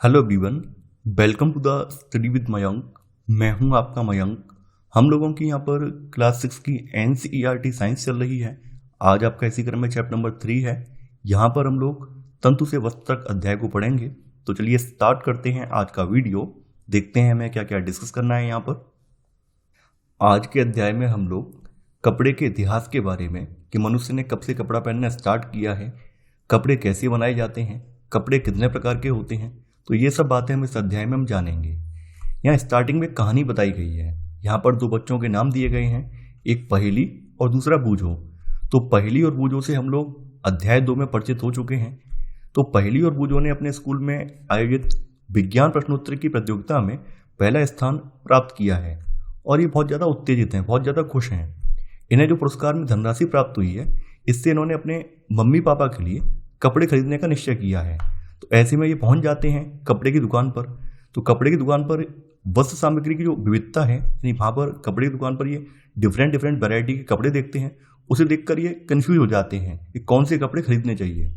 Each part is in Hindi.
Hello everyone, welcome to the study with Mayank. मैं हूं आपका मयंक। हम लोगों की यहाँ पर क्लास 6 की एनसीईआरटी साइंस चल रही है। आज आपका इसी क्रम में चैप्टर नंबर 3 है। यहाँ पर हम लोग तंतु से वस्त्र तक अध्याय को पढ़ेंगे। तो चलिए स्टार्ट करते हैं आज का वीडियो। देखते हैं हमें क्या क्या डिस्कस करना है यहाँ पर। आज के अध्याय में हम लोग कपड़े के इतिहास के बारे में कि मनुष्य ने कब से कपड़ा पहनना स्टार्ट किया है, कपड़े कैसे बनाए जाते हैं, कपड़े कितने प्रकार के होते हैं, तो ये सब बातें हम इस अध्याय में हम जानेंगे। यहाँ स्टार्टिंग में कहानी बताई गई है। यहाँ पर दो बच्चों के नाम दिए गए हैं, एक पहेली और दूसरा बूझो। तो पहेली और बूझो से हम लोग अध्याय 2 में परिचित हो चुके हैं। तो पहेली और बूझो ने अपने स्कूल में आयोजित विज्ञान प्रश्नोत्तरी की प्रतियोगिता में पहला स्थान प्राप्त किया है और ये बहुत ज़्यादा उत्तेजित हैं, बहुत ज़्यादा खुश हैं। इन्हें जो पुरस्कार में धनराशि प्राप्त हुई है, इससे इन्होंने अपने मम्मी पापा के लिए कपड़े खरीदने का निश्चय किया है। तो ऐसे में ये पहुंच जाते हैं कपड़े की दुकान पर। तो कपड़े की दुकान पर वस्त्र सामग्री की जो विविधता है, यानी वहाँ पर कपड़े की दुकान पर ये डिफरेंट वैरायटी के कपड़े देखते हैं। उसे देखकर ये कंफ्यूज हो जाते हैं कि कौन से कपड़े खरीदने चाहिए।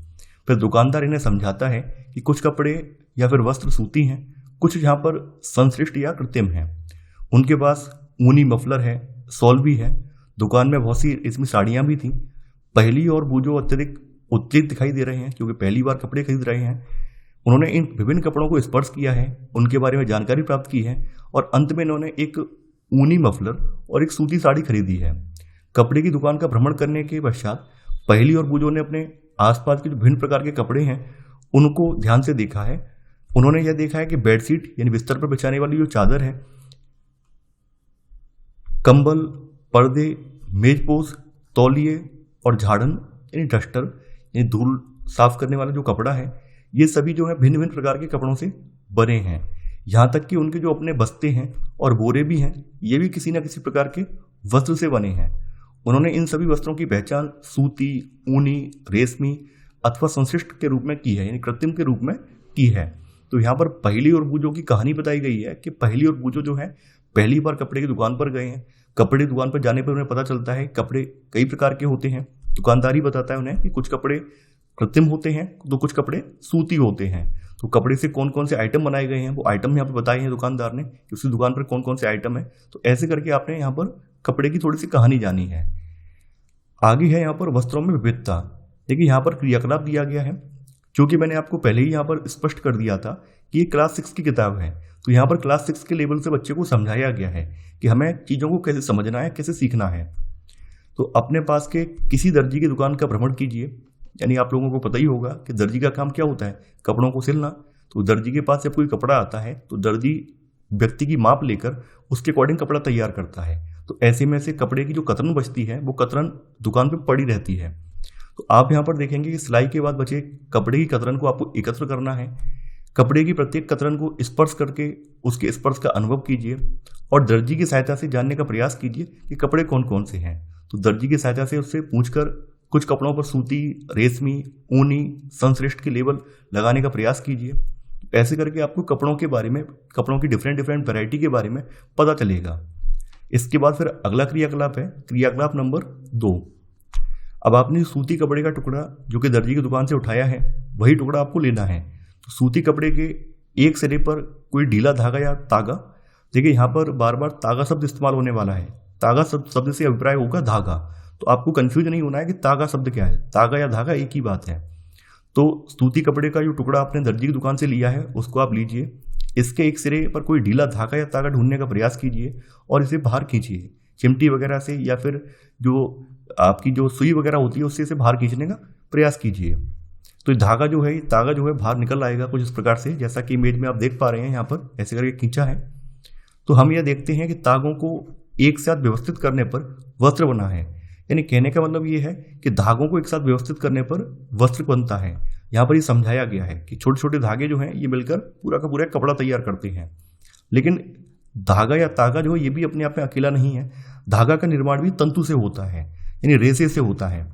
फिर दुकानदार इन्हें समझाता है कि कुछ कपड़े या फिर वस्त्र सूती हैं, कुछ यहाँ पर संश्लिष्ट या कृत्रिम हैं। उनके पास ऊनी मफलर है, शॉल भी है। दुकान में बहुत सी इसमें साड़ियाँ भी थी। पहली और बूझो अत्यधिक उत्तेजित दिखाई दे रहे हैं क्योंकि पहली बार कपड़े खरीद रहे हैं। उन्होंने इन विभिन्न कपड़ों को स्पर्श किया है, उनके बारे में जानकारी प्राप्त की है और अंत में इन्होंने एक ऊनी मफलर और एक सूती साड़ी खरीदी है। कपड़े की दुकान का भ्रमण करने के पश्चात पहली और बूझो ने अपने आसपास के जो विभिन्न प्रकार के कपड़े हैं उनको ध्यान से देखा है। उन्होंने यह देखा है कि बेडशीट यानी बिस्तर पर बिछाने वाली जो चादर है, कंबल, पर्दे, मेजपोश, तौलिए और झाड़न यानी डस्टर यानी धूल साफ करने वाला जो कपड़ा है, ये सभी जो है भिन्न भिन्न प्रकार के कपड़ों से बने हैं। यहाँ तक कि उनके जो अपने बस्ते हैं और बोरे भी हैं, ये भी किसी न किसी प्रकार के वस्त्र से बने हैं। उन्होंने इन सभी वस्त्रों की पहचान सूती, ऊनी, रेशमी अथवा संश्लिष्ट के रूप में की है, यानी कृत्रिम के रूप में की है। तो यहाँ पर पहेली और बूझो की कहानी बताई गई है कि पहेली और बूझो जो है पहली बार कपड़े की दुकान पर गए हैं। कपड़े की दुकान पर जाने पर उन्हें पता चलता है कपड़े कई प्रकार के होते हैं। दुकानदार ही बताता है उन्हें कि कुछ कपड़े कृत्रिम होते हैं तो कुछ कपड़े सूती होते हैं। तो कपड़े से कौन कौन से आइटम बनाए गए हैं वो आइटम यहाँ पर बताए हैं दुकानदार ने कि उसकी दुकान पर कौन कौन से आइटम है। तो ऐसे करके आपने यहाँ पर कपड़े की थोड़ी सी कहानी जानी है। आगे है यहाँ पर वस्त्रों में विविधता। देखिए यहाँ पर क्रियाकलाप दिया गया है, क्योंकि मैंने आपको पहले ही यहाँ पर स्पष्ट कर दिया था कि ये क्लास 6 की किताब है। तो यहाँ पर क्लास 6 के लेवल से बच्चे को समझाया गया है कि हमें चीज़ों को कैसे समझना है, कैसे सीखना है। तो अपने पास के किसी दर्जी की दुकान का भ्रमण कीजिए। यानी आप लोगों को पता ही होगा कि दर्जी का काम क्या होता है, कपड़ों को सिलना। तो दर्जी के पास जब कोई कपड़ा आता है तो दर्जी व्यक्ति की माप लेकर उसके अकॉर्डिंग कपड़ा तैयार करता है। तो ऐसे में से कपड़े की जो कतरन बचती है वो कतरन दुकान पर पड़ी रहती है। तो आप यहाँ पर देखेंगे कि सिलाई के बाद बचे कपड़े की कतरन को आपको एकत्र करना है। कपड़े की प्रत्येक कतरन को स्पर्श करके उसके स्पर्श का अनुभव कीजिए और दर्जी की सहायता से जानने का प्रयास कीजिए कि कपड़े कौन कौन से हैं। तो दर्जी की सहायता से उससे पूछकर कुछ कपड़ों पर सूती, रेशमी, ऊनी, संश्लिष्ट के लेबल लगाने का प्रयास कीजिए। ऐसे करके आपको कपड़ों के बारे में, कपड़ों की डिफरेंट वैरायटी के बारे में पता चलेगा। इसके बाद फिर अगला क्रियाकलाप है क्रियाकलाप नंबर 2। अब आपने सूती कपड़े का टुकड़ा जो कि दर्जी की दुकान से उठाया है, वही टुकड़ा आपको लेना है। तो सूती कपड़े के एक सिरे पर कोई ढीला धागा या तागा, देखिए यहाँ पर बार बार तागा शब्द इस्तेमाल होने वाला है। तागा शब्द से अभिप्राय होगा धागा। तो आपको कंफ्यूज नहीं होना है कि तागा शब्द क्या है, तागा या धागा एक ही बात है। तो सूती कपड़े का जो टुकड़ा आपने दर्जी की दुकान से लिया है उसको आप लीजिए। इसके एक सिरे पर कोई ढीला धागा या तागा ढूंढने का प्रयास कीजिए और इसे बाहर खींचिए चिमटी वगैरह से, या फिर जो आपकी जो सुई वगैरह होती है उससे इसे बाहर खींचने का प्रयास कीजिए। तो धागा जो है, तागा जो है बाहर निकल आएगा कुछ इस प्रकार से, जैसा कि इमेज में आप देख पा रहे हैं। यहाँ पर ऐसे करके खींचा है। तो हम यह देखते हैं कि तागों को एक साथ व्यवस्थित करने पर वस्त्र बना है। यानी कहने का मतलब ये है कि धागों को एक साथ व्यवस्थित करने पर वस्त्र बनता है। यहाँ पर ये समझाया गया है कि छोटे छोटे धागे जो हैं ये मिलकर पूरा का पूरा कपड़ा तैयार करते हैं। लेकिन धागा या तागा जो है ये भी अपने आप में अकेला नहीं है। धागा का निर्माण भी तंतु से होता है, यानी रेशे से होता है।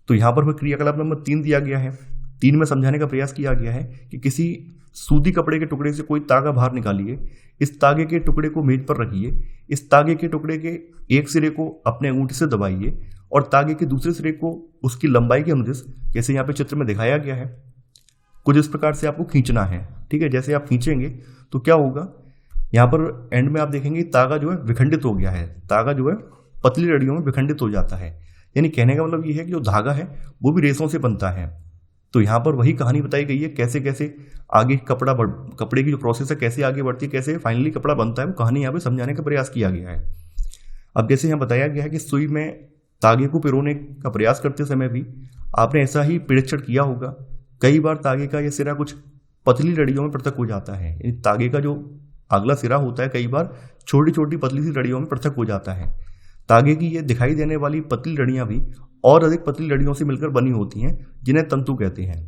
तो यहाँ पर क्रियाकलाप नंबर 3 दिया गया है। 3 में समझाने का प्रयास किया गया है कि किसी सूती कपड़े के टुकड़े से कोई तागा बाहर निकालिए। इस तागे के टुकड़े को मेज पर रखिए। इस तागे के टुकड़े के एक सिरे को अपने अंगूठे से दबाइए और तागे के दूसरे सिरे को उसकी लंबाई के अनुसार, जैसे यहाँ पे चित्र में दिखाया गया है, कुछ इस प्रकार से आपको खींचना है। ठीक है, जैसे आप खींचेंगे तो क्या होगा, यहाँ पर एंड में आप देखेंगे तागा जो है विखंडित हो गया है, तागा जो है पतली लड़ियों में विखंडित हो जाता है। यानी कहने का मतलब ये है कि जो धागा है वो भी रेशों से बनता है। तो यहाँ पर वही कहानी बताई गई है, कैसे कैसे आगे कपड़े की जो प्रोसेस है कैसे आगे बढ़ती है, कैसे फाइनली कपड़ा बनता है, वो कहानी यहाँ पे समझाने का प्रयास किया गया है। अब जैसे यहाँ बताया गया है कि सुई में तागे को पिरोने का प्रयास करते समय भी आपने ऐसा ही परीक्षण किया होगा। कई बार तागे का यह सिरा कुछ पतली लड़ियों में पृथक हो जाता है, यानी तागे का जो अगला सिरा होता है कई बार छोटी छोटी पतली सी लड़ियों में पृथक हो जाता है। तागे की ये दिखाई देने वाली पतली लड़ियां भी और अधिक पतली लड़ियों से मिलकर बनी होती हैं, जिन्हें तंतु कहते हैं।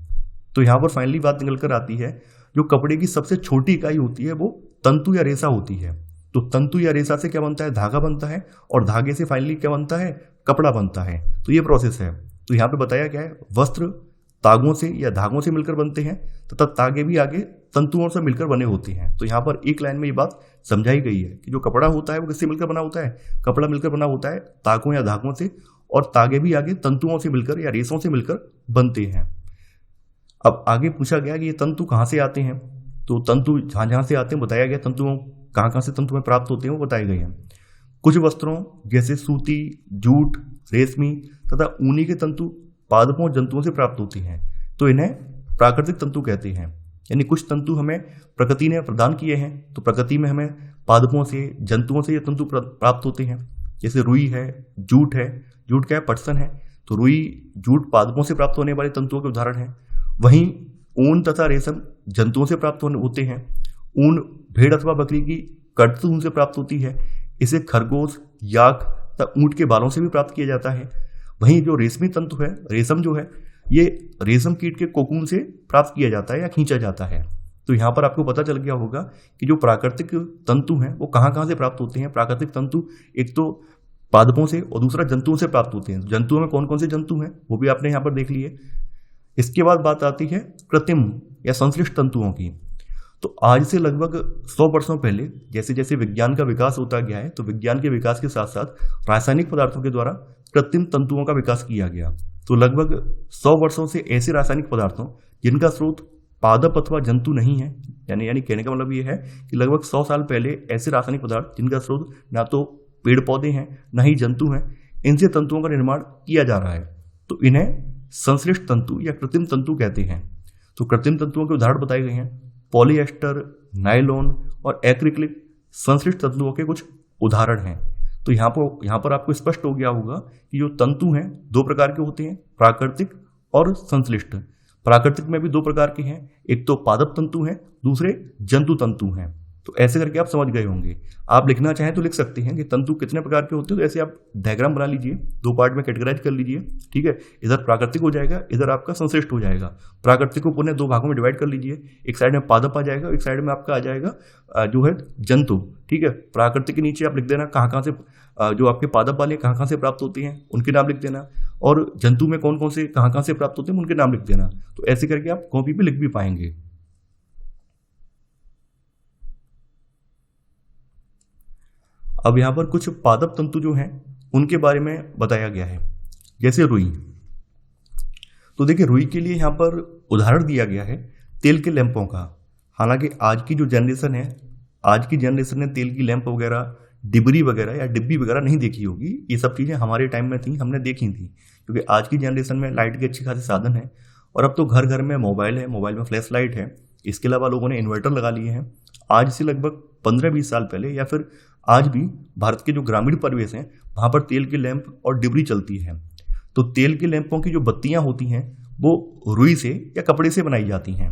तो यहाँ पर फाइनली बात निकल कर आती है, जो कपड़े की सबसे छोटी इकाई होती है वो तंतु या रेशा होती है। तो तंतु या रेशा से क्या बनता है, धागा बनता है, और धागे से फाइनली क्या बनता है, कपड़ा बनता है। तो ये प्रोसेस है। तो यहाँ पे बताया गया है वस्त्र तागों से या धागों से मिलकर बनते हैं, तथा तागे भी आगे तंतुओं से मिलकर बने होते हैं। तो यहाँ पर एक लाइन में ये बात समझाई गई है कि जो कपड़ा होता है वो किससे मिलकर बना होता है, कपड़ा मिलकर बना होता है तागों या धागों से, और तागे भी आगे तंतुओं से मिलकर या रेशों से मिलकर बनते हैं। अब आगे पूछा गया कि ये तंतु कहाँ से आते हैं। तो तंतु जहाँ जहाँ से आते हैं बताया गया, तंतुओं कहाँ कहाँ से तंतु में प्राप्त होते हैं वो बताए गए हैं। कुछ वस्त्रों जैसे सूती, जूट, रेशमी तथा ऊनी के तंतु पादपों जंतुओं से प्राप्त होती हैं, तो इन्हें प्राकृतिक तंतु कहते हैं। यानी कुछ तंतु हमें प्रकृति ने प्रदान किए हैं, तो प्रकृति में हमें पादपों से, जंतुओं से ये तंतु प्राप्त होते हैं। जैसे रुई है, जूट है, जूट क्या है, पटसन है, तो रुई जूट पादपों से प्राप्त होने वाले तंतुओं के उदाहरण हैं। वहीं ऊन तथा रेशम जंतुओं से प्राप्त होते हैं। ऊन भेड़ अथवा बकरी की कर्तन ऊन से प्राप्त होती है। इसे खरगोश, याक तथा ऊंट के बालों से भी प्राप्त किया जाता है। वहीं जो रेशमी तंतु है, रेशम जो है, ये रेशम कीट के कोकून से प्राप्त किया जाता है या खींचा जाता है। तो यहाँ पर आपको पता चल गया होगा कि जो प्राकृतिक तंतु हैं वो कहाँ कहाँ से प्राप्त होते हैं। प्राकृतिक तंतु एक तो पादपों से और दूसरा जंतुओं से प्राप्त होते हैं। जंतुओं में कौन कौन से जंतु हैं वो भी आपने यहाँ पर देख लिए। इसके बाद बात आती है कृत्रिम या संश्लिष्ट तंतुओं की। तो आज से लगभग 100 वर्षों पहले जैसे जैसे विज्ञान का विकास होता गया है, तो विज्ञान के विकास के साथ साथ रासायनिक पदार्थों के द्वारा कृत्रिम तंतुओं का विकास किया गया। तो लगभग 100 वर्षों से ऐसे रासायनिक पदार्थों जिनका स्रोत पादप अथवा जंतु नहीं है, यानी कहने का मतलब ये है कि लगभग 100 साल पहले ऐसे रासायनिक पदार्थ जिनका स्रोत ना तो पेड़ पौधे हैं ना ही जंतु हैं, इनसे तंतुओं का निर्माण किया जा रहा है। तो इन्हें संश्लिष्ट तंतु या कृत्रिम तंतु कहते हैं। तो कृत्रिम तंतुओं के उदाहरण बताए गए हैं। पॉलीएस्टर, नायलॉन और एक्रिलिक संश्लिष्ट तंतुओं के कुछ उदाहरण हैं। तो यहाँ पर आपको स्पष्ट हो गया होगा कि जो तंतु हैं दो प्रकार के होते हैं, प्राकृतिक और संश्लिष्ट। प्राकृतिक में भी दो प्रकार के हैं, एक तो पादप तंतु हैं, दूसरे जंतु तंतु हैं। तो ऐसे करके आप समझ गए होंगे। आप लिखना चाहें तो लिख सकते हैं कि तंतु कितने प्रकार के होते हैं। तो ऐसे आप डायग्राम बना लीजिए, दो पार्ट में कैटेगराइज कर लीजिए। ठीक है, इधर प्राकृतिक हो जाएगा, इधर आपका संश्लिष्ट हो जाएगा। प्राकृतिक को पुनः दो भागों में डिवाइड कर लीजिए, एक साइड में पादप आ जाएगा, एक साइड में आपका आ जाएगा जो है जंतु। ठीक है, प्राकृतिक के नीचे आप लिख देना कहाँ कहाँ से जो आपके पादप वाले कहाँ कहाँ से प्राप्त होते हैं उनके नाम लिख देना, और जंतु में कौन कौन से कहाँ कहाँ से प्राप्त होते हैं उनके नाम लिख देना। तो ऐसे करके आप कॉपी पे लिख भी पाएंगे। अब यहाँ पर कुछ पादप तंतु जो हैं उनके बारे में बताया गया है, जैसे रुई। तो देखिए रुई के लिए यहाँ पर उदाहरण दिया गया है तेल के लैंपों का। हालांकि आज की जो जनरेशन है, आज की जनरेशन ने तेल की लैंप वगैरह, डिबरी वगैरह या डिब्बी वगैरह नहीं देखी होगी। ये सब चीज़ें हमारे टाइम में थी, हमने देखी थी, क्योंकि आज की जनरेशन में लाइट के अच्छे खासे साधन हैं। और अब तो घर घर में मोबाइल है, मोबाइल में फ्लैश लाइट है। इसके अलावा लोगों ने इन्वर्टर लगा लिए हैं। आज से लगभग 15-20 साल पहले या फिर आज भी भारत के जो ग्रामीण परिवेश हैं वहाँ पर तेल के लैंप और डिबरी चलती है। तो तेल के लैंपों की जो बत्तियाँ होती हैं वो रुई से या कपड़े से बनाई जाती हैं।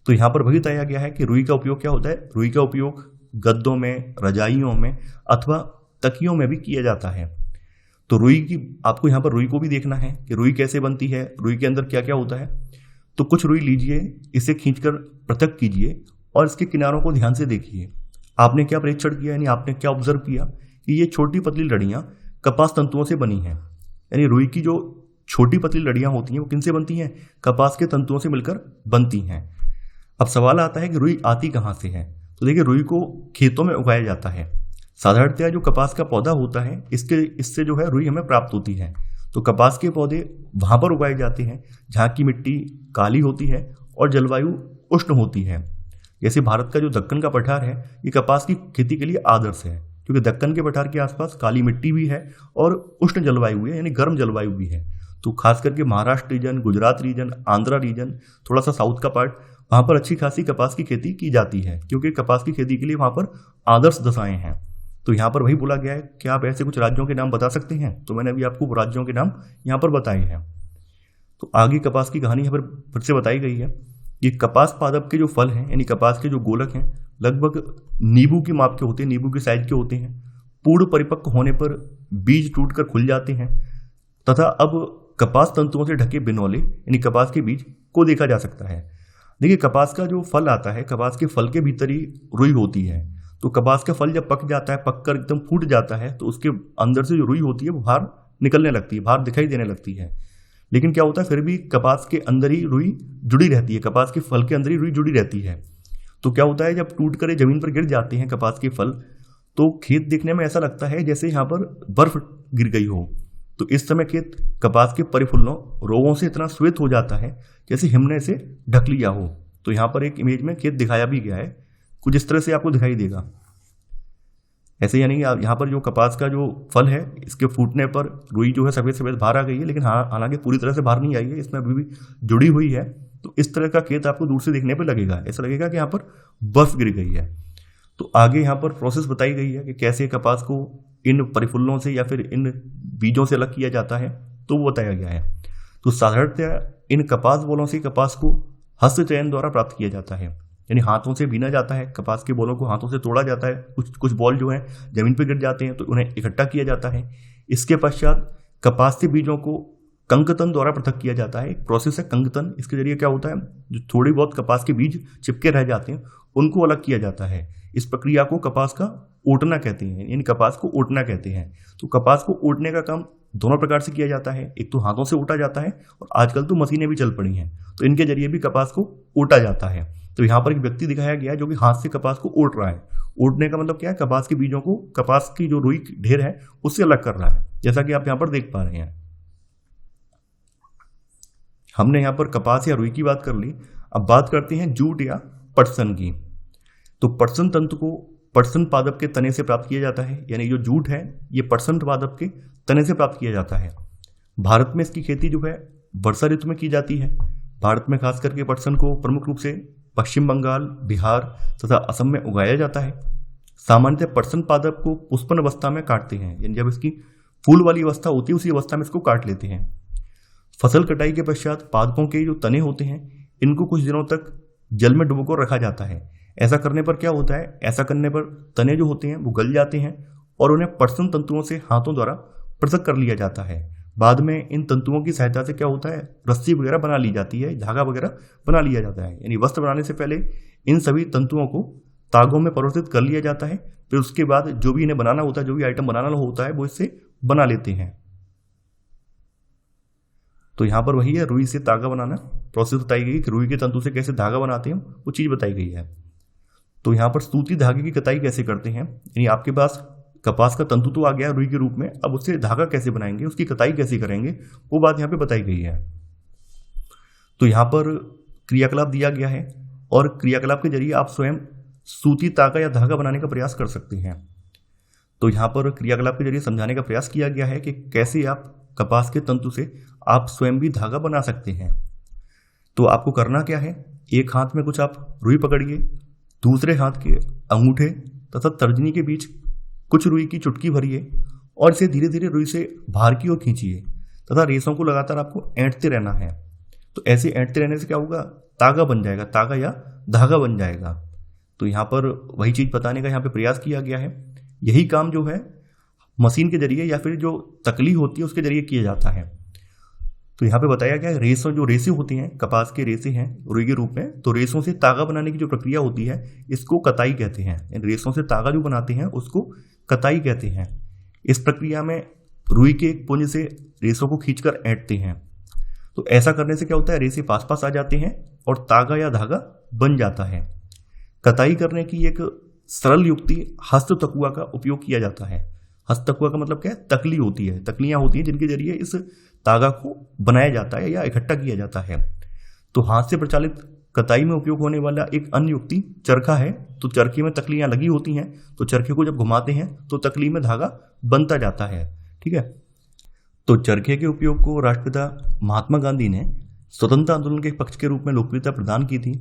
तो यहाँ पर वही बताया गया है कि रुई का उपयोग क्या होता है। रुई का उपयोग गद्दों में, रजाइयों में अथवा तकियों में भी किया जाता है। तो रुई की आपको यहाँ पर रुई को भी देखना है कि रुई कैसे बनती है, रुई के अंदर क्या क्या होता है। तो कुछ रुई लीजिए, इसे खींचकर पृथक कीजिए और इसके किनारों को ध्यान से देखिए। आपने क्या परीक्षण किया, यानी आपने क्या ऑब्जर्व किया कि ये छोटी पतली लड़ियाँ कपास तंतुओं से बनी हैं। यानी रुई की जो छोटी पतली लड़ियाँ होती हैं वो किनसे बनती हैं, कपास के तंतुओं से मिलकर बनती हैं। अब सवाल आता है कि रुई आती कहाँ से है। तो देखिए रुई को खेतों में उगाया जाता है। साधारणतया जो कपास का पौधा होता है इससे जो है रुई हमें प्राप्त होती है। तो कपास के पौधे वहाँ पर उगाए जाते हैं जहाँ की मिट्टी काली होती है और जलवायु उष्ण होती है। जैसे भारत का जो दक्कन का पठार है ये कपास की खेती के लिए आदर्श है, क्योंकि दक्कन के पठार के आसपास काली मिट्टी भी है और उष्ण जलवायु भी है, यानी गर्म जलवायु भी है। तो खास करके Maharashtra region, Gujarat region, Andhra region, थोड़ा सा साउथ का पार्ट, वहाँ पर अच्छी खासी कपास की खेती की जाती है, क्योंकि कपास की खेती के लिए वहाँ पर आदर्श दशाएं हैं। तो यहाँ पर वही बोला गया है कि आप ऐसे कुछ राज्यों के नाम बता सकते हैं, तो मैंने अभी आपको राज्यों के नाम यहाँ पर बताए हैं। तो आगे कपास की कहानी यहाँ पर फिर से बताई गई है। ये कपास पादप के जो फल हैं, यानी कपास के जो गोलक हैं, लगभग नींबू की माप के होते हैं, नींबू के साइज के होते हैं। पूर्ण परिपक्व होने पर बीज टूटकर खुल जाते हैं तथा अब कपास तंतुओं से ढके बिनौले यानी कपास के बीज को देखा जा सकता है। देखिए, कपास का जो फल आता है, कपास के फल के भीतर ही रुई होती है। तो कपास का फल जब पक जाता है, पककर एकदम फूट जाता है, तो उसके अंदर से जो रुई होती है वो बाहर निकलने लगती है, बाहर दिखाई देने लगती है। लेकिन क्या होता है, फिर भी कपास के अंदर ही रुई जुड़ी रहती है, कपास के फल के अंदर ही रुई जुड़ी रहती है। तो क्या होता है, जब टूट कर जमीन पर गिर जाते हैं कपास के फल, तो खेत देखने में ऐसा लगता है जैसे यहाँ पर बर्फ गिर गई हो। तो इस समय खेत कपास के परिफुल्लों, रोगों से इतना श्वेत हो जाता है जैसे हिमने से ढक लिया हो। तो यहाँ पर एक इमेज में खेत दिखाया भी गया है, कुछ इस तरह से आपको दिखाई देगा ऐसे। यानी यहाँ पर जो कपास का जो फल है, इसके फूटने पर रुई जो है सफेद सफेद बाहर आ गई है, लेकिन हालांकि पूरी तरह से बाहर नहीं आई है, इसमें अभी भी जुड़ी हुई है। तो इस तरह का खेत आपको दूर से देखने पर लगेगा, ऐसा लगेगा कि यहाँ पर बर्फ गिर गई है। तो आगे यहाँ पर प्रोसेस बताई गई है कि कैसे कपास को इन परिफुल्लों से या फिर इन बीजों से अलग किया जाता है, तो वो बताया गया है। तो साधारणतया इन कपास बोलों से कपास को हस्त चयन द्वारा प्राप्त किया जाता है, यानी हाथों से बीना जाता है, कपास के बोलों को हाथों से तोड़ा जाता है। कुछ बॉल जो है जमीन पर गिर जाते हैं तो उन्हें इकट्ठा किया जाता है। इसके पश्चात कपास से बीजों को कंकतन द्वारा पृथक किया जाता है। एक प्रोसेस है कंकतन, इसके जरिए क्या होता है, जो थोड़ी बहुत कपास के बीज चिपके रह जाते हैं उनको अलग किया जाता है। इस प्रक्रिया को कपास का ओटना कहते हैं, यानी कपास को ओटना कहते हैं। तो कपास को ओटने का काम दोनों प्रकार से किया जाता है, एक तो हाथों से ओटा जाता है और आजकल तो मशीनें भी चल पड़ी हैं, तो इनके जरिए भी कपास को ओटा जाता है। तो यहाँ पर एक व्यक्ति दिखाया गया है जो कि हाथ से कपास को ओट रहा है। ओटने का मतलब क्या है, कपास के बीजों को कपास की जो रुई ढेर है उससे अलग कर रहा है, जैसा कि आप यहाँ पर देख पा रहे हैं। हमने यहाँ पर कपास या रुई की बात कर ली, अब बात करते हैं जूट या पटसन की। तो पटसन तंतु को पटसन पादप के तने से प्राप्त किया जाता है, यानी जो जूट है ये पटसन पादप के तने से प्राप्त किया जाता है। भारत में इसकी खेती जो है वर्षा ऋतु में की जाती है। भारत में खास करके पटसन को प्रमुख रूप से पश्चिम बंगाल, बिहार तथा असम में उगाया जाता है। सामान्यतः पटसन पादप को पुष्पन अवस्था में काटते हैं, यानी जब इसकी फूल वाली अवस्था होती है उसी अवस्था में इसको काट लेते हैं। फसल कटाई के पश्चात पादपों के जो तने होते हैं इनको कुछ दिनों तक जल में डुबोकर रखा जाता है। ऐसा करने पर क्या होता है, ऐसा करने पर तने जो होते हैं वो गल जाते हैं और उन्हें पटसन तंतुओं से हाथों द्वारा पृथक कर लिया जाता है। बाद में इन तंतुओं की सहायता से क्या होता है, रस्सी वगैरह बना ली जाती है, धागा वगैरह बना लिया जाता है। यानी वस्त्र बनाने से पहले इन सभी तंतुओं को तागों में परिवर्तित कर लिया जाता है, फिर उसके बाद जो भी इन्हें बनाना होता है, जो भी आइटम बनाना होता है वो इससे बना लेते हैं। तो यहाँ पर वही है, रुई से तागा बनाना प्रोसेस बताई गई कि रुई के तंतु से कैसे धागा बनाते हैं वो चीज़ बताई गई है। तो यहाँ पर सूती धागे की कताई कैसे करते हैं, यानी आपके पास कपास का तंतु तो आ गया रुई के रूप में, अब उससे धागा कैसे बनाएंगे, उसकी कताई कैसे करेंगे, वो बात यहाँ पे बताई गई है। तो यहाँ पर क्रियाकलाप दिया गया है और क्रियाकलाप के जरिए आप स्वयं सूती तागा या धागा बनाने का प्रयास कर सकते हैं। तो यहाँ पर क्रियाकलाप के जरिए समझाने का प्रयास किया गया है कि कैसे आप कपास के तंतु से आप स्वयं भी धागा बना सकते हैं। तो आपको करना क्या है, एक हाथ में कुछ आप रुई पकड़िए, दूसरे हाथ के अंगूठे तथा तर्जनी के बीच कुछ रुई की चुटकी भरिए और इसे धीरे धीरे रुई से बाहर की ओर खींचिए तथा रेशों को लगातार आपको ऐंठते रहना है। तो ऐसे ऐंठते रहने से क्या होगा, तागा बन जाएगा, तागा या धागा बन जाएगा। तो यहाँ पर वही चीज़ बताने का यहाँ पे प्रयास किया गया है। यही काम जो है मशीन के जरिए या फिर जो तकली होती है उसके जरिए किया जाता है। तो यहाँ पे बताया गया है रेशों, जो रेसे होती हैं, कपास के रेसे हैं रुई के रूप में, तो रेशों से तागा बनाने की जो प्रक्रिया होती है इसको कताई कहते हैं। रेशों से तागा जो बनाते हैं उसको कताई कहते हैं। इस प्रक्रिया में रुई के एक पुंज से रेशों को खींचकर ऐंठते हैं। तो ऐसा करने से क्या होता है, रेसे पास पास आ जाते हैं और तागा या धागा बन जाता है। कताई करने की एक सरल युक्ति हस्त तकुआ का उपयोग किया जाता है। हस्त तकुआ का मतलब क्या है, तकली होती है, तकलियां होती हैं जिनके जरिए इस तागा को बनाया जाता है या इकट्ठा किया जाता है। तो हाथ से प्रचालित कताई में उपयोग होने वाला एक अन्य युक्ति चरखा है। तो चरखे में तकलियां लगी होती हैं, तो चरखे को जब घुमाते हैं तो तकली में धागा बनता जाता है। ठीक है, तो चरखे के उपयोग को राष्ट्रपिता महात्मा गांधी ने स्वतंत्रता आंदोलन के पक्ष के रूप में लोकप्रियता प्रदान की थी।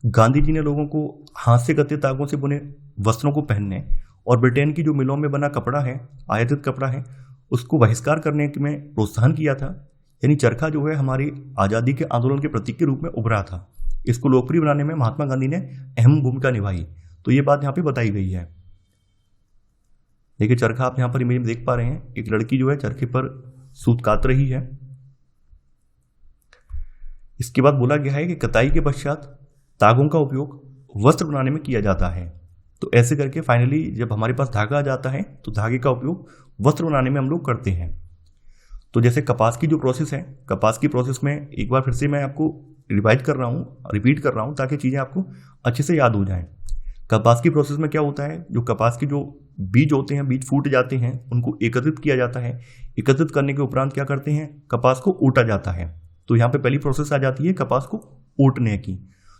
गांधी जी ने लोगों को हाथ से कते तागों से बुने वस्त्रों को पहनने और ब्रिटेन की जो मिलों में बना कपड़ा है, आयातित कपड़ा है, उसको बहिष्कार करने में प्रोत्साहन किया था। यानी चरखा जो है हमारी आज़ादी के आंदोलन के प्रतीक के रूप में उभरा था। इसको लोकप्रिय बनाने में महात्मा गांधी ने अहम भूमिका निभाई। तो ये बात यहाँ पे बताई गई है। देखिए चरखा आप यहाँ पर इमेज में देख पा रहे हैं, एक लड़की जो है चरखे पर सूत काट रही है। इसके बाद बोला गया है कि कताई के पश्चात तागों का उपयोग वस्त्र बनाने में किया जाता है। तो ऐसे करके फाइनली जब हमारे पास धागा आ जाता है तो धागे का उपयोग वस्त्र बनाने में हम लोग करते हैं। तो जैसे कपास की जो प्रोसेस है, कपास की प्रोसेस में एक बार फिर से मैं आपको रिवाइज कर रहा हूँ, रिपीट कर रहा हूँ ताकि चीज़ें आपको अच्छे से याद हो जाएं। कपास की प्रोसेस में क्या होता है, जो कपास के जो बीज होते हैं, बीज फूट जाते हैं, उनको एकत्रित किया जाता है। एकत्रित करने के उपरांत क्या करते हैं, कपास को ऊटा जाता है। तो यहाँ पे पहली प्रोसेस आ जाती है कपास को ऊटने की।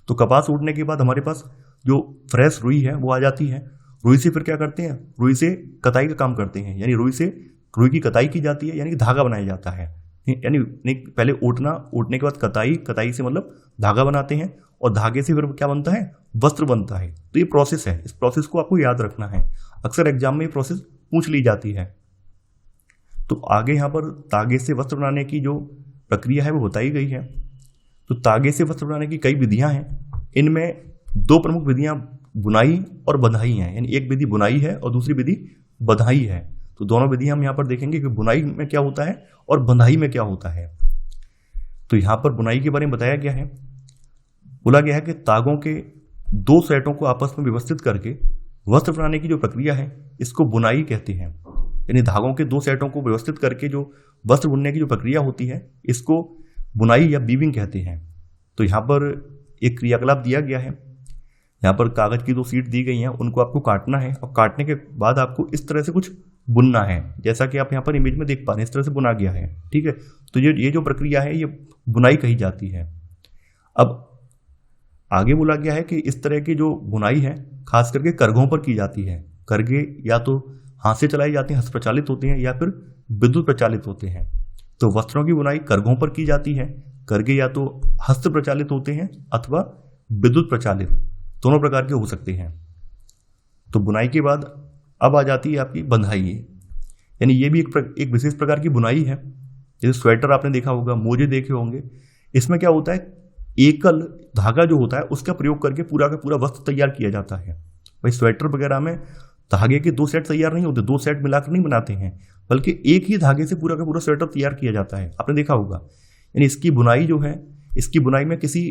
तो कपास ऊटने के बाद हमारे पास जो फ्रेश रुई है वो आ जाती है। रुई से फिर क्या करते हैं, रुई से कताई का काम करते हैं। यानी रुई की कताई की जाती है, यानी कि धागा बनाया जाता है। यानी पहले ऊटना, ऊटने के बाद कताई, कताई से मतलब धागा बनाते हैं और धागे से फिर क्या बनता है, वस्त्र बनता है। तो ये प्रोसेस है, इस प्रोसेस को आपको याद रखना है। अक्सर एग्जाम में ये प्रोसेस पूछ ली जाती है। तो आगे यहाँ पर तागे से वस्त्र बनाने की जो प्रक्रिया है वो बताई गई है। तो तागे से वस्त्र बनाने की कई विधियां हैं। इनमें दो प्रमुख विधियां बुनाई और बंधाई हैं। यानी एक विधि बुनाई है और दूसरी विधि बंधाई है। तो दोनों विधि हम यहाँ पर देखेंगे कि बुनाई में क्या होता है और बंधाई में क्या होता है। तो यहाँ पर बुनाई के बारे में बताया गया है। बोला गया है कि तागों के दो सेटों को आपस में व्यवस्थित करके वस्त्र बनाने की जो प्रक्रिया है इसको बुनाई कहते हैं। यानी धागों के दो सेटों को व्यवस्थित करके जो वस्त्र बुनने की जो प्रक्रिया होती है इसको बुनाई या वीविंग कहते हैं। तो यहाँ पर एक क्रियाकलाप दिया गया है। यहाँ पर कागज की दो शीट दी गई हैं, उनको आपको काटना है और काटने के बाद आपको इस तरह से कुछ बुनना है, जैसा कि आप यहाँ पर इमेज में देख पा रहे हैं, इस तरह से बुना गया है। ठीक है, तो ये जो प्रक्रिया है ये बुनाई कही जाती है। अब आगे बोला गया है कि इस तरह की जो बुनाई है खास करके करघों पर की जाती है। करघे या तो हाथ से चलाई जाती हैं, हस्त प्रचालित होते हैं, या फिर विद्युत प्रचालित होते हैं। तो वस्त्रों की बुनाई करघों पर की जाती है। करघे या तो हस्त प्रचालित होते हैं अथवा विद्युत प्रचालित, दोनों प्रकार के हो सकते हैं। तो बुनाई के बाद अब आ जाती है आपकी बंधाई। यानी ये भी एक विशेष प्रकार की बुनाई है। जैसे स्वेटर आपने देखा होगा, मोजे देखे होंगे। इसमें क्या होता है, एकल धागा जो होता है उसका प्रयोग करके पूरा का पूरा वस्त्र तैयार किया जाता है। भाई स्वेटर वगैरह में धागे के दो सेट तैयार नहीं होते, दो सेट मिलाकर नहीं बनाते हैं, बल्कि एक ही धागे से पूरा का पूरा स्वेटर तैयार किया जाता है। आपने देखा होगा। यानी इसकी बुनाई जो है, इसकी बुनाई में किसी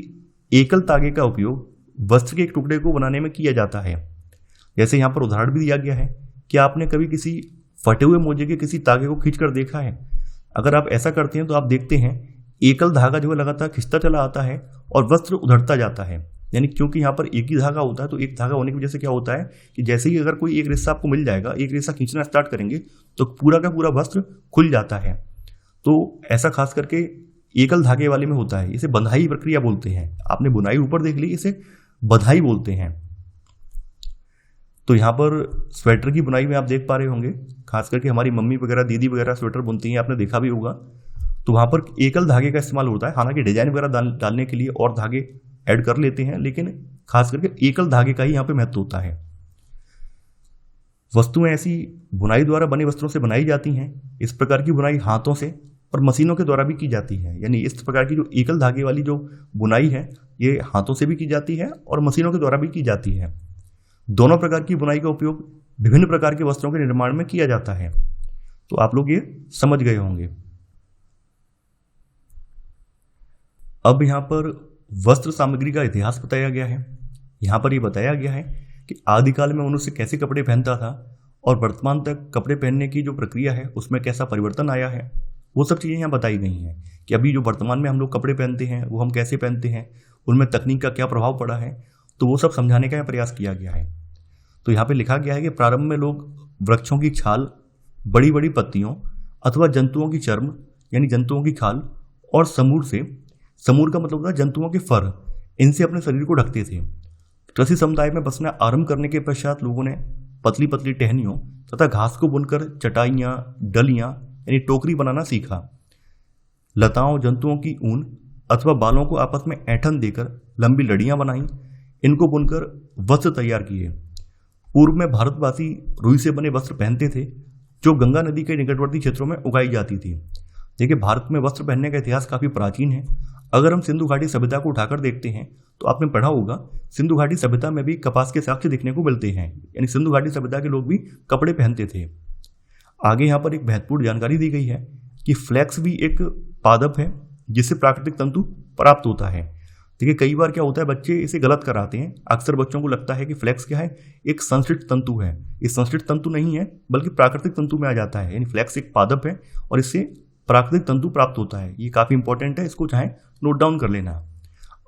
एकल धागे का उपयोग वस्त्र के एक टुकड़े को बनाने में किया जाता है। जैसे यहाँ पर उदाहरण भी दिया गया है कि आपने कभी किसी फटे हुए मोजे के किसी धागे को खींच कर देखा है। अगर आप ऐसा करते हैं तो आप देखते हैं एकल धागा जो है लगातार खिंचता चला आता है और वस्त्र उधड़ता जाता है। यानी क्योंकि यहाँ पर एक ही धागा होता है, तो एक धागा होने की वजह से क्या होता है कि जैसे ही अगर कोई एक रेशा आपको मिल जाएगा, एक रेशा खींचना स्टार्ट करेंगे तो पूरा का पूरा वस्त्र खुल जाता है। तो ऐसा खास करके एकल धागे वाले में होता है। इसे बंधाई प्रक्रिया बोलते हैं। आपने बुनाई ऊपर देख ली, इसे बंधाई बोलते हैं। तो यहाँ पर स्वेटर की बुनाई में आप देख पा रहे होंगे, खास करके हमारी मम्मी वगैरह, दीदी वगैरह स्वेटर बुनती हैं, आपने देखा भी होगा। तो वहाँ पर एकल धागे का इस्तेमाल होता है। हालांकि डिजाइन वगैरह डालने के लिए और धागे ऐड कर लेते हैं, लेकिन खास करके एकल धागे का ही यहाँ पे महत्व होता है। वस्तुएं ऐसी बुनाई द्वारा बने वस्त्रों से बनाई जाती हैं। इस प्रकार की बुनाई हाथों से और मशीनों के द्वारा भी की जाती है। यानी इस प्रकार की जो एकल धागे वाली जो बुनाई है ये हाथों से भी की जाती है और मशीनों के द्वारा भी की जाती है। दोनों प्रकार की बुनाई का उपयोग विभिन्न प्रकार के वस्त्रों के निर्माण में किया जाता है। तो आप लोग ये समझ गए होंगे। अब यहाँ पर वस्त्र सामग्री का इतिहास बताया गया है। यहाँ पर ये बताया गया है कि आदिकाल में मनुष्य कैसे कपड़े पहनता था और वर्तमान तक कपड़े पहनने की जो प्रक्रिया है उसमें कैसा परिवर्तन आया है, वो सब चीज़ें यहाँ बताई गई हैं कि अभी जो वर्तमान में हम लोग कपड़े पहनते हैं वो हम कैसे पहनते हैं, उनमें तकनीक का क्या प्रभाव पड़ा है। तो वो सब समझाने का प्रयास किया गया है। तो यहाँ पे लिखा गया है कि प्रारंभ में लोग वृक्षों की छाल, बड़ी बड़ी पत्तियों अथवा जंतुओं की चर्म यानी जंतुओं की खाल और समूर से, समूर का मतलब होता है जंतुओं के फर, इनसे अपने शरीर को ढकते थे। कृषि समुदाय में बसना आरंभ करने के पश्चात लोगों ने पतली पतली टहनियों तथा घास को बुनकर चटाइयाँ, डलियाँ यानी टोकरी बनाना सीखा। लताओं, जंतुओं की ऊन अथवा बालों को आपस में ऐंठन देकर लंबी लड़ियाँ बनाई, इनको बुनकर वस्त्र तैयार किए। पूर्व में भारतवासी रुई से बने वस्त्र पहनते थे जो गंगा नदी के निकटवर्ती क्षेत्रों में उगाई जाती थी। देखिए, भारत में वस्त्र पहनने का इतिहास काफ़ी प्राचीन है। अगर हम सिंधु घाटी सभ्यता को उठाकर देखते हैं तो आपने पढ़ा होगा सिंधु घाटी सभ्यता में भी कपास के साक्ष्य देखने को मिलते हैं, यानी सिंधु घाटी सभ्यता के लोग भी कपड़े पहनते थे। आगे यहाँ पर एक महत्वपूर्ण जानकारी दी गई है कि फ्लैक्स भी एक पादप है जिससे प्राकृतिक तंतु प्राप्त होता है। देखिए, कई बार क्या होता है, बच्चे इसे गलत कराते हैं। अक्सर बच्चों को लगता है कि फ्लैक्स क्या है, एक संश्लिष्ट तंतु है। ये संश्लिष्ट तंतु नहीं है बल्कि प्राकृतिक तंतु में आ जाता है, यानी फ्लैक्स एक पादप है और इससे प्राकृतिक तंतु प्राप्त होता है। ये काफ़ी इंपॉर्टेंट है, इसको चाहे नोट डाउन कर लेना।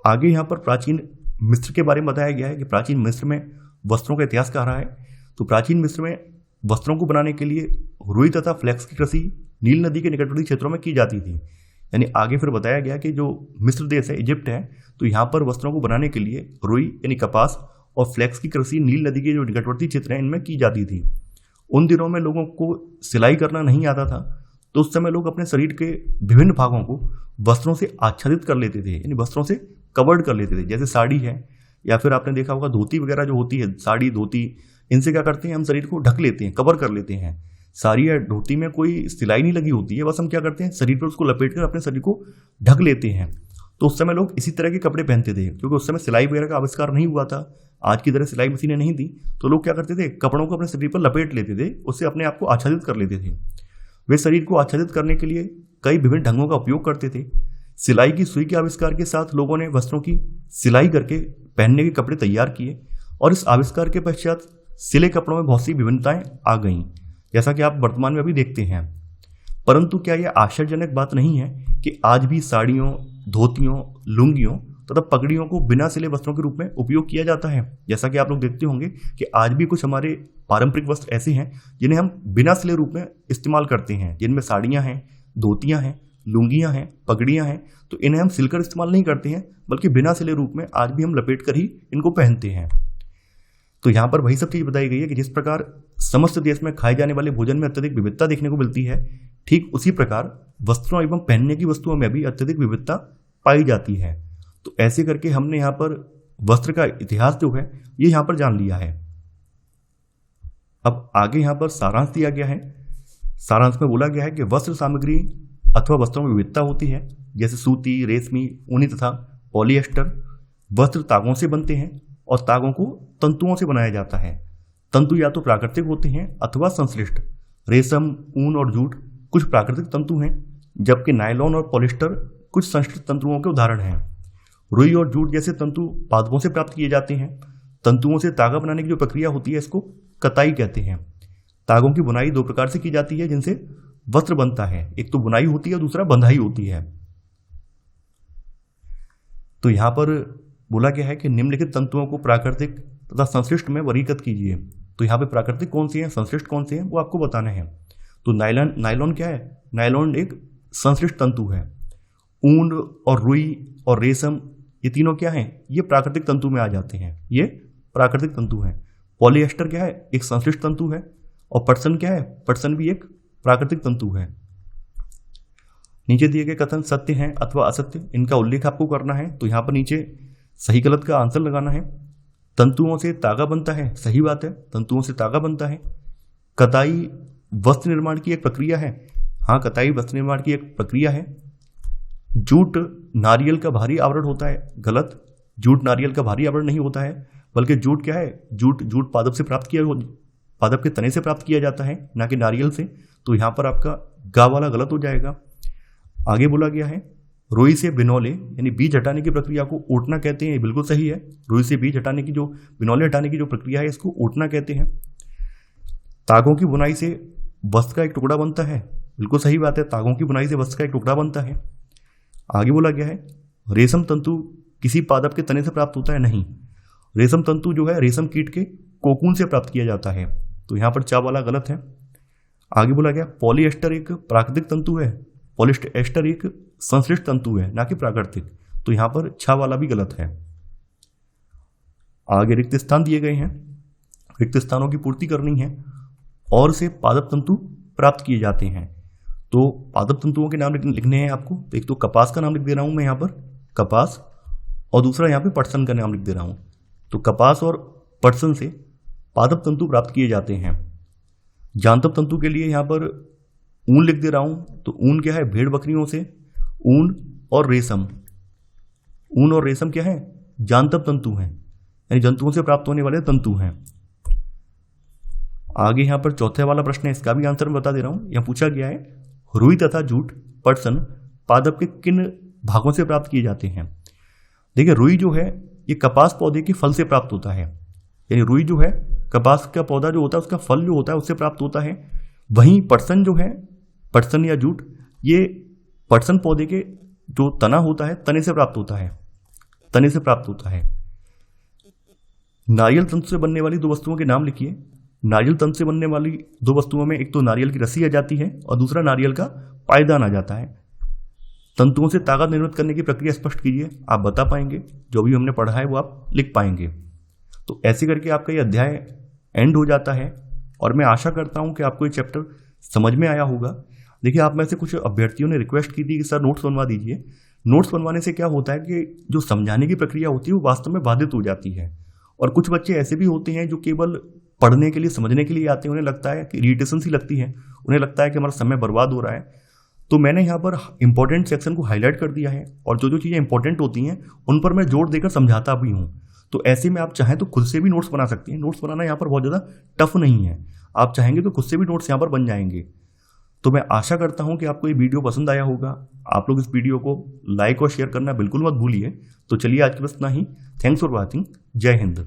आगे यहाँ पर प्राचीन मिस्र के बारे में बताया गया है कि प्राचीन मिस्र में वस्त्रों का इतिहास कह रहा है। तो प्राचीन मिस्र में वस्त्रों को बनाने के लिए रुई तथा फ्लैक्स की कृषि नील नदी के निकटवर्ती क्षेत्रों में की जाती थी। यानी आगे फिर बताया गया कि जो मिस्र देश है, इजिप्ट है, तो यहाँ पर वस्त्रों को बनाने के लिए रुई यानी कपास और फ्लैक्स की कृषि नील नदी के जो निकटवर्ती क्षेत्र हैं इनमें की जाती थी। उन दिनों में लोगों को सिलाई करना नहीं आता था, तो उस समय लोग अपने शरीर के विभिन्न भागों को वस्त्रों से आच्छादित कर लेते थे, यानी वस्त्रों से कवर्ड कर लेते थे। जैसे साड़ी है या फिर आपने देखा होगा धोती वगैरह जो होती है, साड़ी धोती, इनसे क्या करते हैं, हम शरीर को ढक लेते हैं, कवर कर लेते हैं। साड़ी या धोती में कोई सिलाई नहीं लगी होती है, बस हम क्या करते हैं, शरीर पर उसको लपेट कर अपने शरीर को ढक लेते हैं। तो उस समय लोग इसी तरह के कपड़े पहनते थे, क्योंकि उस समय सिलाई वगैरह का आविष्कार नहीं हुआ था, आज की तरह सिलाई मशीनें नहीं थी। तो लोग क्या करते थे, कपड़ों को अपने शरीर पर लपेट लेते थे, उससे अपने आप को आच्छादित कर लेते थे। वे शरीर को आच्छादित करने के लिए कई विभिन्न ढंगों का उपयोग करते थे। सिलाई की सुई के आविष्कार के साथ लोगों ने वस्त्रों की सिलाई करके पहनने के कपड़े तैयार किए और इस आविष्कार के पश्चात सिले कपड़ों में बहुत सी विभिन्नताएं आ गईं, जैसा कि आप वर्तमान में अभी देखते हैं। परंतु क्या यह आश्चर्यजनक बात नहीं है कि आज भी साड़ियों, धोतियों, लुंगियों तथा पगड़ियों को बिना सिले वस्त्रों के रूप में उपयोग किया जाता है। जैसा कि आप लोग देखते होंगे कि आज भी कुछ हमारे पारंपरिक वस्त्र ऐसे हैं जिन्हें हम बिना सिले रूप में इस्तेमाल करते हैं, जिनमें साड़ियाँ हैं, धोतियाँ हैं, लुंगियाँ हैं, पगड़ियाँ हैं। तो इन्हें हम सिलकर इस्तेमाल नहीं करते हैं, बल्कि बिना सिले रूप में आज भी हम लपेट कर ही इनको पहनते हैं। तो यहाँ पर वही सब चीज़ बताई गई है कि जिस प्रकार समस्त देश में खाए जाने वाले भोजन में अत्यधिक विविधता देखने को मिलती है, ठीक उसी प्रकार वस्त्रों एवं पहनने की वस्तुओं में भी अत्यधिक विविधता पाई जाती है। तो ऐसे करके हमने यहाँ पर वस्त्र का इतिहास जो है ये यहाँ पर जान लिया है। अब आगे यहाँ पर सारांश दिया गया है। सारांश में बोला गया है कि वस्त्र सामग्री अथवा वस्त्रों में विविधता होती है, जैसे सूती, रेशमी, ऊनी तथा पॉलिएस्टर। वस्त्र तागों से बनते हैं और तागों को तंतुओं से बनाया जाता है। तंतु या तो प्राकृतिक होते हैं अथवा संश्लिष्ट। रेशम, ऊन और जूट कुछ प्राकृतिक तंतु हैं, जबकि नायलॉन और पॉलिस्टर कुछ संश्लिष्ट तंतुओं के उदाहरण हैं। रुई और जूट जैसे तंतु पादपों से प्राप्त किए जाते हैं। तंतुओं से तागा बनाने की जो प्रक्रिया होती है इसको कताई कहते हैं। तागों की बुनाई दो प्रकार से की जाती है जिनसे वस्त्र बनता है, एक तो बुनाई होती है, दूसरा बंधाई होती है। तो यहाँ पर बोला गया है कि निम्नलिखित तंतुओं को प्राकृतिक तथा संश्लिष्ट में वर्गीकृत कीजिए। तो यहाँ पे प्राकृतिक कौन से हैं, संश्लिष्ट कौन से हैं, वो आपको बताना है। तो नायलॉन क्या है, नायलॉन एक संश्लिष्ट तंतु है। ऊन और रुई और रेशम ये तीनों क्या हैं, ये प्राकृतिक तंतु में आ जाते हैं, ये प्राकृतिक तंतु हैं। पॉलिएस्टर क्या है, एक संश्लिष्ट तंतु है। और पटसन क्या है, पटसन भी एक प्राकृतिक तंतु है। नीचे दिए गए कथन सत्य हैं अथवा असत्य, इनका उल्लेख आपको करना है। तो यहाँ पर नीचे सही गलत का आंसर लगाना है। तंतुओं से तागा बनता है, सही बात है, तंतुओं से तागा बनता है। कताई वस्त्र निर्माण की एक प्रक्रिया है, हाँ, कताई वस्त्र निर्माण की एक प्रक्रिया है। जूट नारियल का भारी आवरण होता है, गलत, जूट नारियल का भारी आवरण नहीं होता है, बल्कि जूट क्या है, जूट पादप से प्राप्त किया, पादप के तने से प्राप्त किया जाता है, ना कि नारियल से। तो यहाँ पर आपका गा वाला गलत हो जाएगा। आगे बोला गया है रुई से बिनौले यानी बीज हटाने की प्रक्रिया को ओटना कहते हैं, बिल्कुल सही है। रुई से बीज हटाने की जो बिनौले हटाने की जो प्रक्रिया है इसको ओटना कहते हैं। तागों की बुनाई से वस्त्र का एक टुकड़ा बनता है, बिल्कुल सही बात है, तागों की बुनाई से वस्त्र का एक टुकड़ा बनता है। आगे बोला गया है रेशम तंतु किसी पादप के तने से प्राप्त होता है, नहीं, रेशम तंतु जो है रेशम कीट के कोकून से प्राप्त किया जाता है। तो यहाँ पर चा वाला गलत है। आगे बोला गया पॉलिएस्टर एक प्राकृतिक तंतु है, पॉलिएस्टर एक संश्लिष्ट तंतु है, ना कि प्राकृतिक। तो यहाँ पर छा वाला भी गलत है। आगे रिक्त स्थान दिए गए हैं, रिक्त स्थानों की पूर्ति करनी है और से पादप तंतु प्राप्त किए जाते हैं। तो पादप तंतुओं के नाम लिखने हैं आपको। तो एक तो कपास का नाम लिख दे रहा हूं मैं यहाँ पर, कपास, और दूसरा यहाँ पे पटसन का नाम लिख दे रहा हूं। तो कपास और पटसन से पादप तंतु प्राप्त किए जाते हैं। जांतव तंतु के लिए यहाँ पर ऊन लिख दे रहा हूं। तो ऊन क्या है, भेड़ बकरियों से ऊन और रेशम, ऊन और रेशम क्या है, जांतव तंतु हैं, यानी जंतुओं से प्राप्त होने वाले तंतु हैं। आगे यहाँ पर चौथे वाला प्रश्न है, इसका भी आंसर मैं बता दे रहा हूं। यहाँ पूछा गया है रुई तथा जूट पटसन पादप के किन भागों से प्राप्त किए जाते हैं। देखिए रुई जो है ये कपास पौधे के फल से प्राप्त होता है, यानी रुई जो है कपास का पौधा जो होता है उसका फल जो होता है उससे प्राप्त होता है। वहीं पटसन जो है, पटसन या जूट, ये पटसन पौधे के जो तना होता है तने से प्राप्त होता है, तने से प्राप्त होता है। नारियल तंतु से बनने वाली दो वस्तुओं के नाम लिखिए। नारियल तंतु से बनने वाली दो वस्तुओं में एक तो नारियल की रस्सी आ जाती है और दूसरा नारियल का पायदान आ जाता है। तंतुओं से ताकत निर्मित करने की प्रक्रिया स्पष्ट कीजिए। आप बता पाएंगे, जो भी हमने पढ़ा है वो आप लिख पाएंगे। तो ऐसे करके आपका ये अध्याय एंड हो जाता है और मैं आशा करता हूं कि आपको ये चैप्टर समझ में आया होगा। देखिए आप में से कुछ अभ्यर्थियों ने रिक्वेस्ट की थी कि सर नोट्स बनवा दीजिए। नोट्स बनवाने से क्या होता है कि जो समझाने की प्रक्रिया होती है वो वास्तव में बाधित हो जाती है। और कुछ बच्चे ऐसे भी होते हैं जो केवल पढ़ने के लिए, समझने के लिए आते हैं, उन्हें लगता है कि इरिटेशन सी लगती है, उन्हें लगता है कि हमारा समय बर्बाद हो रहा है। तो मैंने यहाँ पर इंपॉर्टेंट सेक्शन को हाईलाइट कर दिया है और जो जो चीज़ें इंपॉर्टेंट होती हैं उन पर मैं जोर देकर समझाता भी हूँ। तो ऐसे में आप चाहें तो खुद से भी नोट्स बना सकते हैं। नोट्स बनाना यहाँ पर बहुत ज़्यादा टफ नहीं है, आप चाहेंगे तो खुद से भी नोट्स यहाँ पर बन जाएंगे। तो मैं आशा करता हूँ कि आपको ये वीडियो पसंद आया होगा। आप लोग इस वीडियो को लाइक और शेयर करना बिल्कुल मत भूलिए। तो चलिए आज के बस इतना ही। Thanks for watching. जय हिंद।